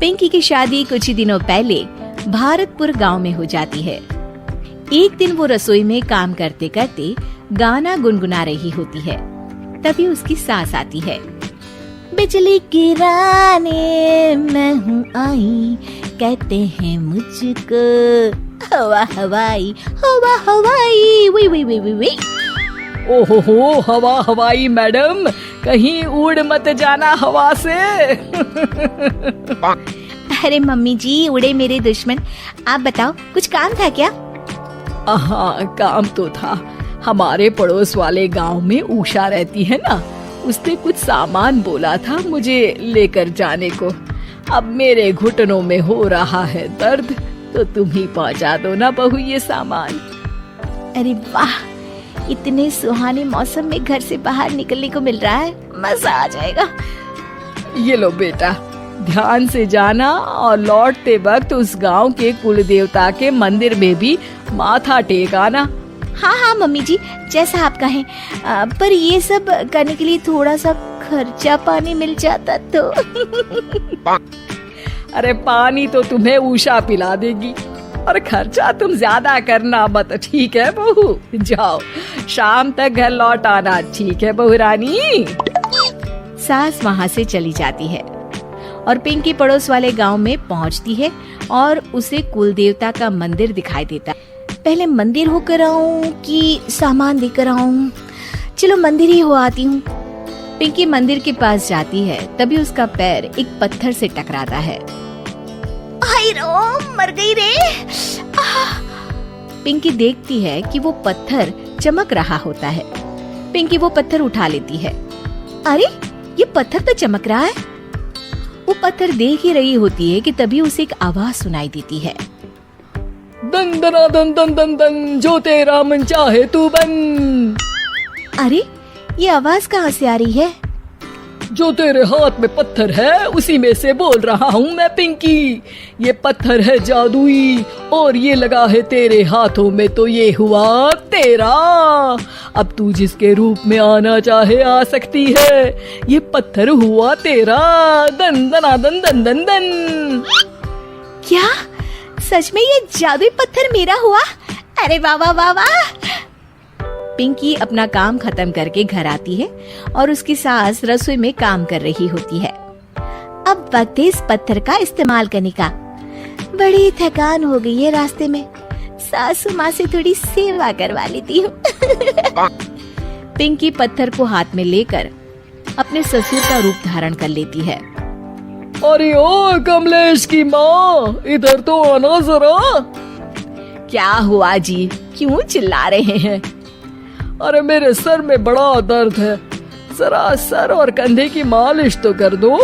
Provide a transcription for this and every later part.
पिंकी की शादी कुछ ही दिनों पहले भारतपुर गांव में हो जाती है। एक दिन वो रसोई में काम करते करते गाना गुनगुना रही होती है। तभी उसकी सास आती है। बिजली गिराने मैं हूँ आई, कहते हैं मुझको हवा हवाई, हवा हवाई, वी वी वी वी वी। ओहो हवा हवाई मैडम, कहीं उड़ मत जाना हवा से। अरे मम्मी जी, उड़े मेरे दुश्मन। आप बताओ, कुछ काम था क्या? हाँ काम तो था। हमारे पड़ोस वाले गांव में उषा रहती है ना, उसने कुछ सामान बोला था मुझे लेकर जाने को। अब मेरे घुटनों में हो रहा है दर्द, तो तुम ही पहुंचा दो ना बहू ये सामान। अरे वाह, इतने सुहाने मौसम में घर से बाहर निकलने को मिल रहा है, मजा आ जाएगा। ये लो बेटा, ध्यान से जाना और लौटते वक्त उस गांव के कुल देवता के मंदिर में भी माथा टेक आना। हाँ हाँ मम्मी जी, जैसा आप कहें। पर ये सब करने के लिए थोड़ा सा खर्चा पानी मिल जाता तो। अरे पानी तो तुम्हें उषा पिला देगी, और खर्चा तुम ज्यादा करना मत, ठीक है बहू? जाओ, शाम तक घर लौट आना, ठीक है बहू रानी? सास वहाँ से चली जाती है और पिंकी पड़ोस वाले गांव में पहुँचती है और उसे कुल देवता का मंदिर दिखाई देता है। पहले मंदिर होकर आऊं कि सामान देकर आऊं? चलो मंदिर ही हो आती हूँ। पिंकी मंदिर के पास जाती है, तभी उसका पैर एक पत्थर से टकराता है। हाय रो, मर गई रे। पिंकी देखती है कि वो पत्थर चमक रहा होता है। पिंकी वो पत्थर उठा लेती है। अरे ये पत्थर तो चमक रहा है। वो पत्थर देख ही रही होती है कि तभी उसे एक आवाज सुनाई देती है। दन दना दन दन दन दन, जो तेरा मन चाहे तू बन। अरे ये आवाज कहाँ से आ रही है? जो तेरे हाथ में पत्थर है उसी में से बोल रहा हूँ मैं पिंकी। ये पत्थर है जादुई और ये लगा है तेरे हाथों में, तो ये हुआ तेरा। अब तू जिसके रूप में आना चाहे आ सकती है। ये पत्थर हुआ तेरा। दन दना दन दन दन दन। क्या सच में ये जादुई पत्थर मेरा हुआ? अरे वाह वाह वाह वाह। पिंकी अपना काम खत्म करके घर आती है और उसकी सास रसोई में काम कर रही होती है। अब वक्त है इस पत्थर का इस्तेमाल करने का। बड़ी थकान हो गई है रास्ते में, सासू माँ से थोड़ी सेवा करवा लेती हूँ। पिंकी पत्थर को हाथ में लेकर अपने ससुर का रूप धारण कर लेती है। अरे ओ कमलेश की माँ, इधर तो आना जरा। क्या हुआ जी, क्यों चिल्ला रहे हैं? अरे मेरे सर में बड़ा दर्द है, जरा सर और कंधे की मालिश तो कर दो।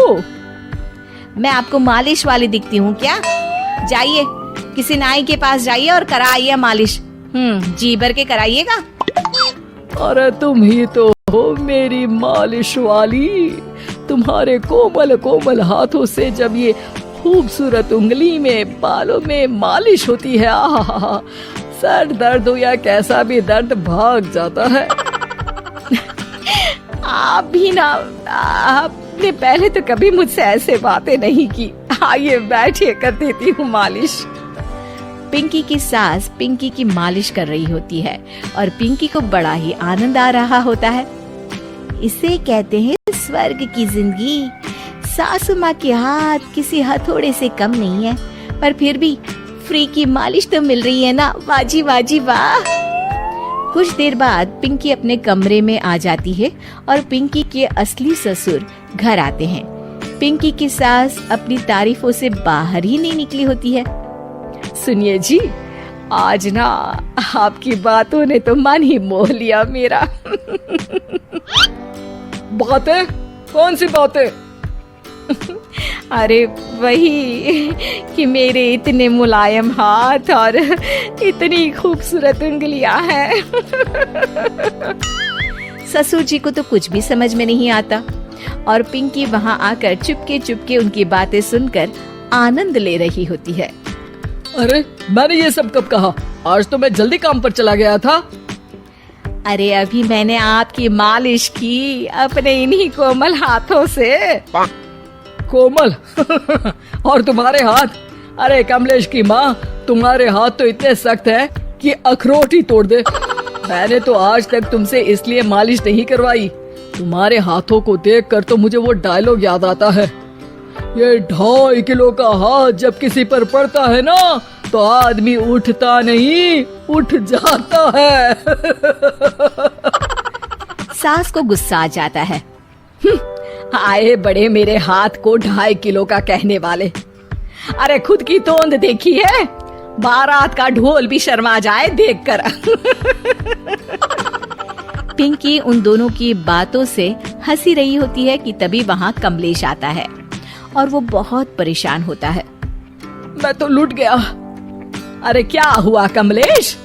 मैं आपको मालिश वाली दिखती हूँ क्या? जाइए किसी नाई के पास जाइए और कराइए मालिश। जी भर के कराइएगा। अरे तुम ही तो हो मेरी मालिश वाली। तुम्हारे कोमल कोमल हाथों से जब ये खूबसूरत उंगली में बालों में मालिश होती है, आहा, सर दर्द हो या कैसा भी दर्द भाग जाता है। आप भी ना, आपने पहले तो कभी मुझसे ऐसे बातें नहीं की। आइए बैठिए, कर देती हूँ मालिश। पिंकी की सास पिंकी की मालिश कर रही होती है और पिंकी को बड़ा ही आनंद आ रहा होता है। इसे कहते हैं स्वर्ग की जिंदगी। सासू माँ के हाथ किसी हथौड़े से कम नहीं है, पर फिर भी फ्री की मालिश तो मिल रही है ना। वाजी वाजी वाह। कुछ देर बाद पिंकी अपने कमरे में आ जाती है और पिंकी के असली ससुर घर आते हैं। पिंकी की सास अपनी तारीफों से बाहर ही नहीं निकली होती है। सुनिए जी, आज ना आपकी बातों ने तो मन ही मोह लिया मेरा। बातें? कौन सी बातें? अरे वही कि मेरे इतने मुलायम हाथ और इतनी खूबसूरत उंगलियां हैं। ससुर जी को तो कुछ भी समझ में नहीं आता और पिंकी वहां आकर चुपके चुपके उनकी बातें सुनकर आनंद ले रही होती है। अरे मैंने ये सब कब कहा? आज तो मैं जल्दी काम पर चला गया था। अरे अभी मैंने आपकी मालिश की अपने इन्हीं कोमल हाथों से। कोमल और तुम्हारे हाथ, अरे कमलेश की माँ, तुम्हारे हाथ तो इतने सख्त है कि अखरोट ही तोड़ दे। मैंने तो आज तक तुमसे इसलिए मालिश नहीं करवाई, तुम्हारे हाथों को देखकर तो मुझे वो डायलॉग याद आता है, ये 2.5 किलो का हाथ जब किसी पर पड़ता है ना तो आदमी उठता नहीं, उठ जाता है। सास को गुस्सा आ जाता है। आए बड़े मेरे हाथ को 2.5 किलो का कहने वाले। अरे खुद की तोंद देखी है, बारात का ढोल भी शर्मा जाए देखकर। पिंकी उन दोनों की बातों से हंसी रही होती है कि तभी वहाँ कमलेश आता है और वो बहुत परेशान होता है। मैं तो लूट गया। अरे क्या हुआ कमलेश?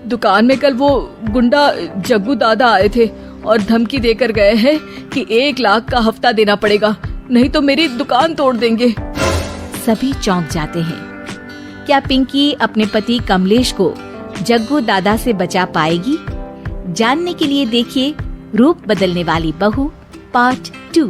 दुकान में कल वो गुंडा जग्गू दादा आए थे और धमकी देकर गए हैं कि 1 लाख का हफ्ता देना पड़ेगा, नहीं तो मेरी दुकान तोड़ देंगे। सभी चौंक जाते हैं। क्या पिंकी अपने पति कमलेश को जग्गू दादा से बचा पाएगी? जानने के लिए देखिए रूप बदलने वाली बहू पार्ट 2।